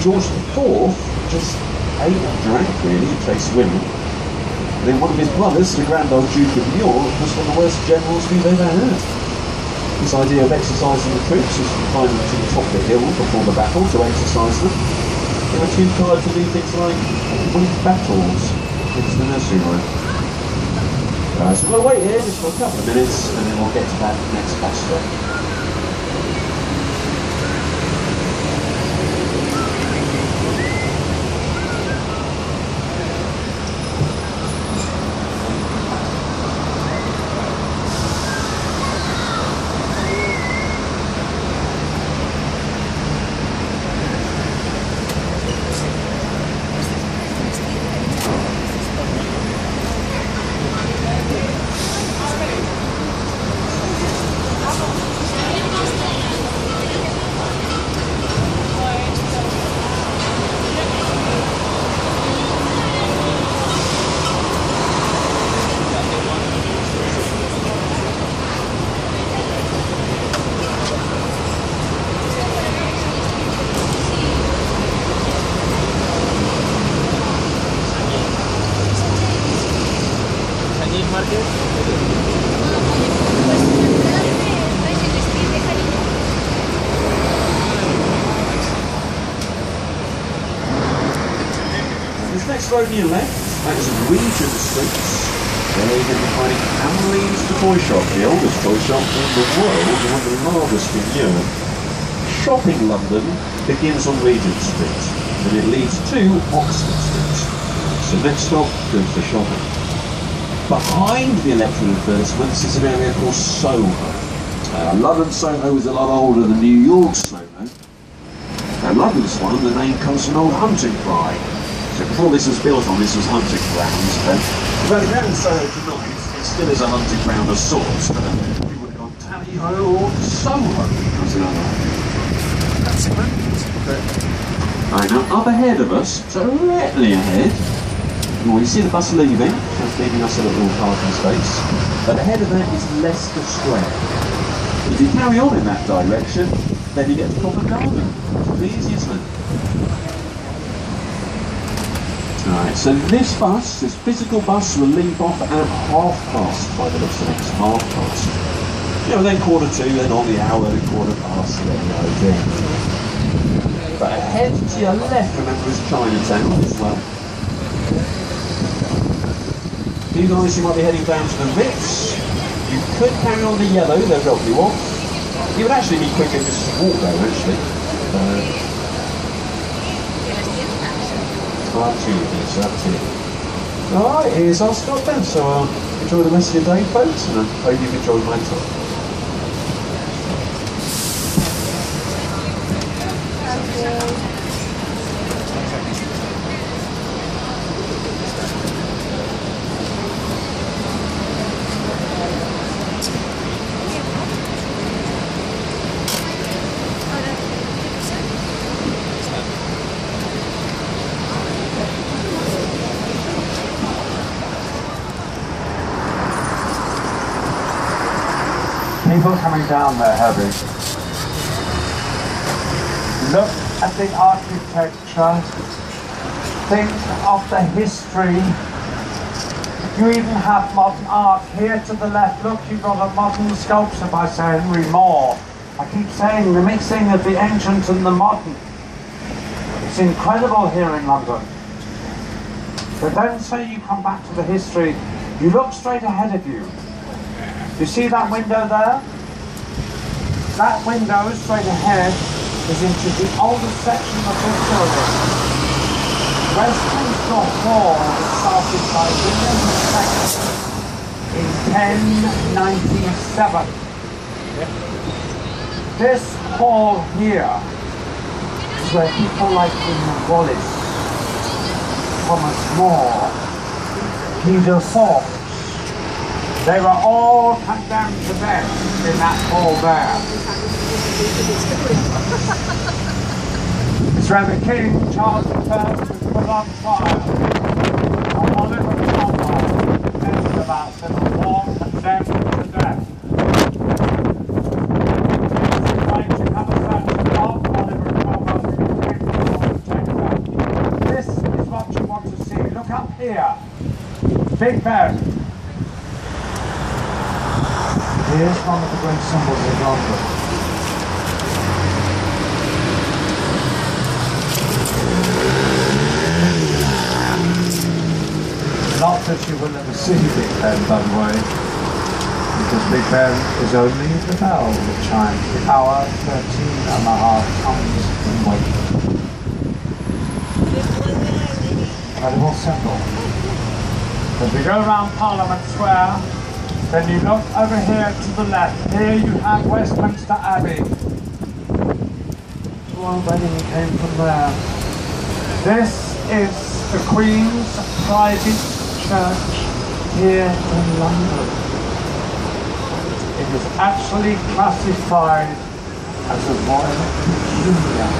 George IV just ate and drank really, and chased women. And then one of his brothers, the Grand Old Duke of York, was one of the worst generals we've ever had. This idea of exercising the troops is to climb them to the top of the hill before the battle to exercise them. They were too tired to do things like win battles into the nursery rhyme. So we'll wait here just for a couple of minutes and then we'll get to that next bus stop. this next road on your left, that is Regent Street. There you're going to be finding Hamley's the toy shop, the oldest toy shop in the world, and one of the largest in Europe. Shopping London begins on Regent Street, and it leads to Oxford Street. So next stop, good for shopping. Behind the electoral advertisements is an area called Soho. London Soho is a lot older than New York Soho. London's one, the name comes from an old hunting cry. So before this was built on, this was hunting grounds. But around Soho tonight, it still is a hunting ground of sorts. But we would have gone Tally-Ho or Soho. That's it, right, now up ahead of us, directly ahead, well, you see the bus leaving, so it's leaving us a little parking space. But ahead of that is Leicester Square. If you carry on in that direction, then you get to Covent Garden. It's easy, isn't it? Alright, so this physical bus will leave off at past by the looks of things, past. You know, then 2:45, then on the hour, then past, then you go again. But ahead to your left, remember, is Chinatown as well. You guys who might be heading down to the Ritz, you could carry on the yellow, they'll drop you off. You would actually be quicker just to walk there, actually. Up to you, yes, up to you. Alright, here's our stop then, so enjoy the rest of your day, folks, and I hope you've enjoyed my time. People coming down there, Herbie. Look at the architecture. Think of the history. You even have modern art. Here to the left, look, you've got a modern sculpture by Sir Henry Moore. I keep saying the mixing of the ancient and the modern. It's incredible here in London. But don't say you come back to the history. You look straight ahead of you. You see that window there? That window straight ahead is into the oldest section of this building. Westminster Hall was started by William II in 1097. This hall here is where people like Wallace, Thomas More, Peter Fox, they were all condemned to death in that hall there. It's where the King, Charles I, was put on trial. And Oliver Cromwell ended about Civil War, condemned to death. It's like you have a certain of Oliver Cromwell who was protector. This is what you want to see. Look up here. Big Ben. Here's one of the great symbols of London. Not that you will never see Big Ben, by the way, because Big Ben is only the bell that chimes the hour 13.5 tons in weight. Incredible symbol. As we go around Parliament Square, then you look over here to the left. Here you have Westminster Abbey. The royal wedding came from there. This is the Queen's private church here in London. It is actually classified as a royal peculiar.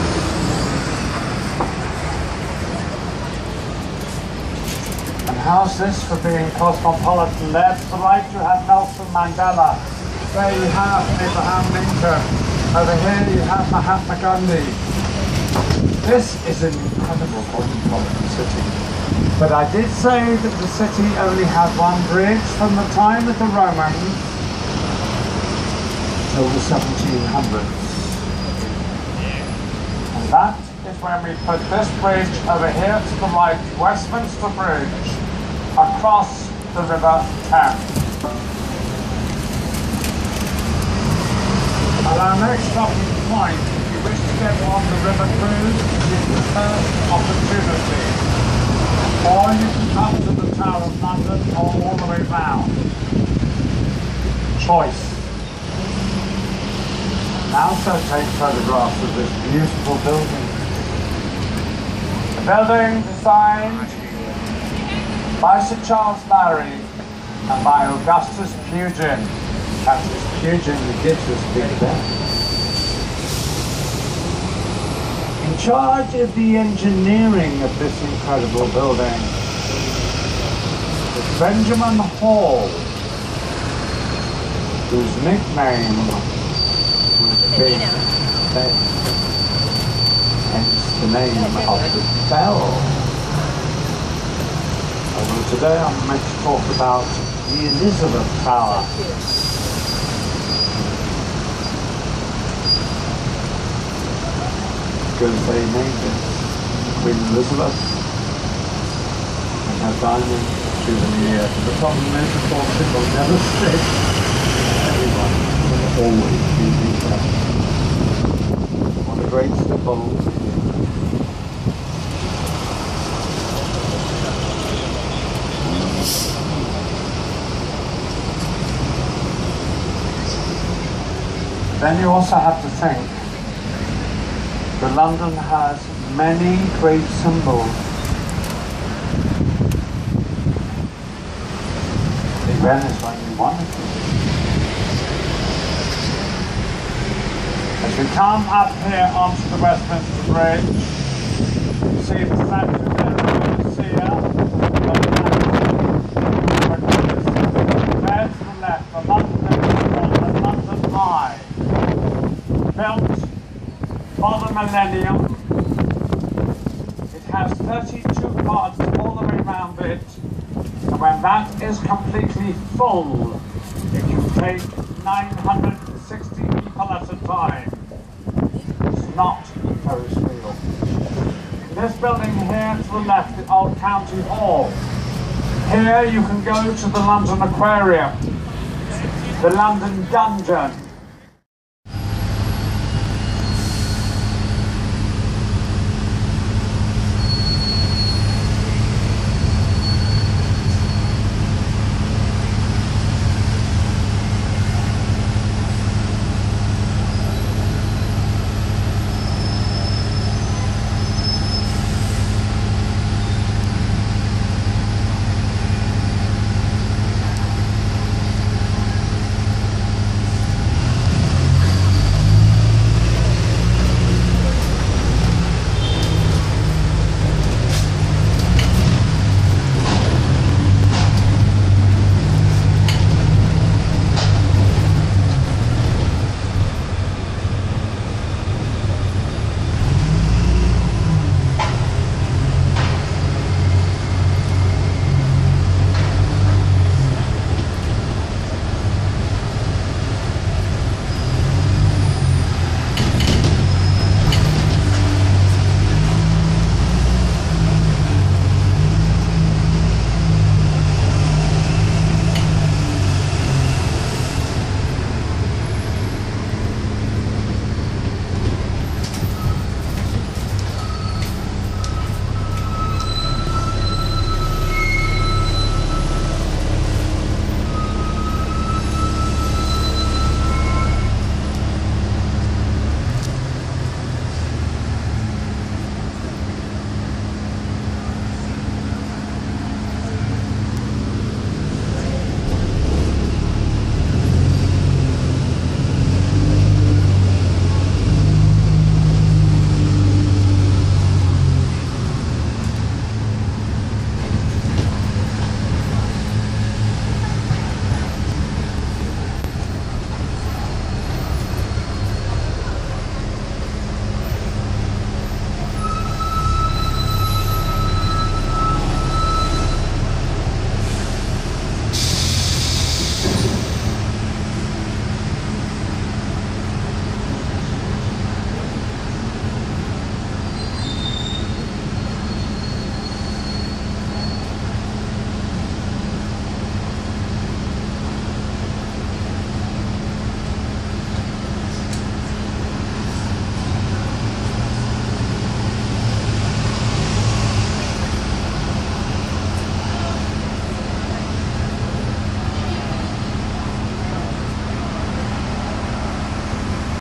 And how's this for being cosmopolitan? There to the right you have Nelson Mandela. There you have Abraham Lincoln. Over here you have Mahatma Gandhi. This is an incredible cosmopolitan city. But I did say that the city only had one bridge from the time of the Romans till the 1700s. And that is when we put this bridge over here to the right, Westminster Bridge, across the River Thames. At our next stopping point, if you wish to get on the river cruise, is the first opportunity. Or you can come to the Tower of London or all the way round. Choice. Now so take photographs of this beautiful building. The building designed by Sir Charles Barry and by Augustus Pugin. That is Pugin that gives us Big Ben. In charge of the engineering of this incredible building is Benjamin Hall, whose nickname was Big Ben, hence the name of the bell. Although today I'm meant to talk about the Elizabeth Tower. Because they named it Queen Elizabeth and her diamond souvenir. The problem is, of course, it will never stick. Everyone will always be interested. What a great symbol. Then you also have to think that London has many great symbols. Big Ben is only one of them. As we come up here onto the Westminster Bridge, you see the statue there of Lucia. There to the left, the London Eye, built for the millennium. It has 32 pods all the way around it, and when that is completely full, it can take 960 people at a time. It's not a Ferris wheel. In this building here to the left, the Old County Hall. Here you can go to the London Aquarium, the London Dungeon,